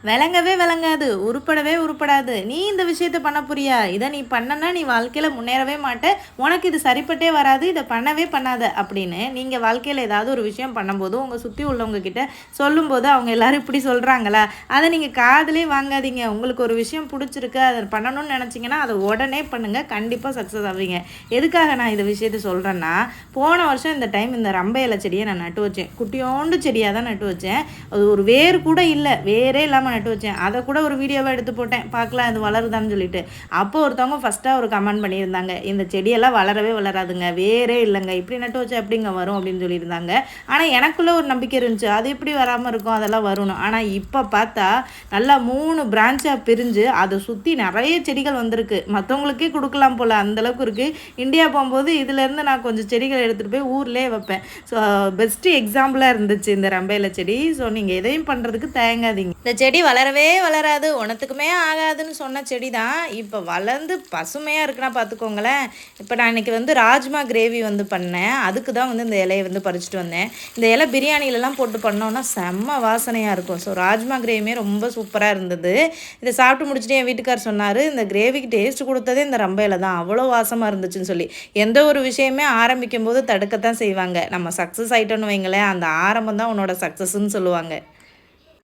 விளங்கவே விளங்காது, உருப்படவே உருப்படாது. நீ இந்த விஷயத்த பண்ண போறியா? இதை நீ பண்ணனா நீ வாழ்க்கையில் முன்னேறவே மாட்ட, உனக்கு இது சரிப்பட்டே வராது, இதை பண்ணவே பண்ணாத அப்படின்னு நீங்கள் வாழ்க்கையில் ஏதாவது ஒரு விஷயம் பண்ணும்போது உங்கள் சுற்றி உள்ளவங்க கிட்ட சொல்லும்போது அவங்க எல்லாரும் இப்படி சொல்கிறாங்களா, அதை நீங்கள் காதலே வாங்காதீங்க. உங்களுக்கு ஒரு விஷயம் பிடிச்சிருக்கு, அதை பண்ணணும்னு நினச்சிங்கன்னா அதை உடனே பண்ணுங்கள், கண்டிப்பாக சக்ஸஸ் ஆவீங்க. எதுக்காக நான் இந்த விஷயத்த சொல்கிறேன்னா, போன வருஷம் இந்த டைம் இந்த ரம்பை இலை செடியை நான் நட்டு வச்சேன். குட்டியோண்டு செடியாக தான் நட்டு வச்சேன். அது ஒரு வேர் கூட இல்லை, வேரே இல்லாமல் நட்டு வச்சேன். அதை கூட ஒரு வீடியோவை எடுத்து போட்டேன், பார்க்கலாம் அது வளருதான்னு சொல்லிட்டு. அப்போ ஒருத்தவங்க ஃபஸ்ட்டாக ஒரு கமெண்ட் பண்ணியிருந்தாங்க, இந்த செடியெல்லாம் வளரவே வளராதுங்க, வேரே இல்லைங்க, இப்படி நட்டு வச்சா எப்படிங்க வரும் அப்படின்னு சொல்லியிருந்தாங்க. ஆனால் எனக்குள்ளே ஒரு நம்பிக்கை இருந்துச்சு, அது எப்படி வராமல் இருக்கும், அதெல்லாம் வரணும். ஆனால் இப்போ பார்த்தா நல்லா 3 பிரான்ச்சாக பிரிஞ்சு அதை சுற்றி நிறைய செடிகள் வந்திருக்கு. மற்றவங்களுக்கே கொடுக்கலாம் போல் அந்தளவுக்கு இருக்குது. இந்தியா போகும்போது இதுலேருந்து நான் கொஞ்சம் செடிகள் எடுத்துகிட்டு போய் ஊர்லேயே வைப்பேன். ஸோ பெஸ்ட்டு எக்ஸாம்பிளாக இருந்துச்சு இந்த ரம்பையில செடி. ஸோ நீங்கள் எதையும் பண்ணுறதுக்கு தயங்காதீங்க. இந்த செடி வளரவே வளராது, ஒன்றுத்துக்குமே ஆகாதுன்னு சொன்ன செடி தான் இப்போ வளர்ந்து பசுமையாக இருக்குன்னா பார்த்துக்கோங்களேன். இப்போ நான் இன்றைக்கி ராஜ்மா கிரேவி பண்ணேன். அதுக்கு தான் இந்த இலையை பறிச்சுட்டு வந்தேன். இந்த இலை பிரியாணிலலாம் போட்டு பண்ணோன்னா செம்ம வாசனையாக இருக்கும். ஸோ ராஜ்மா கிரேவியுமே ரொம்ப சூப்பராக இருந்தது. இதை சாப்பிட்டு முடிச்சுட்டு என் வீட்டுக்கார் சொன்னார், இந்த கிரேவிக்கு டேஸ்ட் கொடுத்ததே இந்த ரம்ப இலை தான், அவ்வளோ வாசமாக இருந்துச்சுன்னு சொல்லி. எந்த ஒரு விஷயமே ஆரம்பிக்கும் போது தடுக்கத்தான் செய்வாங்க. நம்ம சக்ஸஸ் ஆகிட்டோன்னு வைங்களேன், அந்த ஆரம்பம் தான் உன்னோட சக்ஸஸ்ன்னு சொல்லுவாங்க.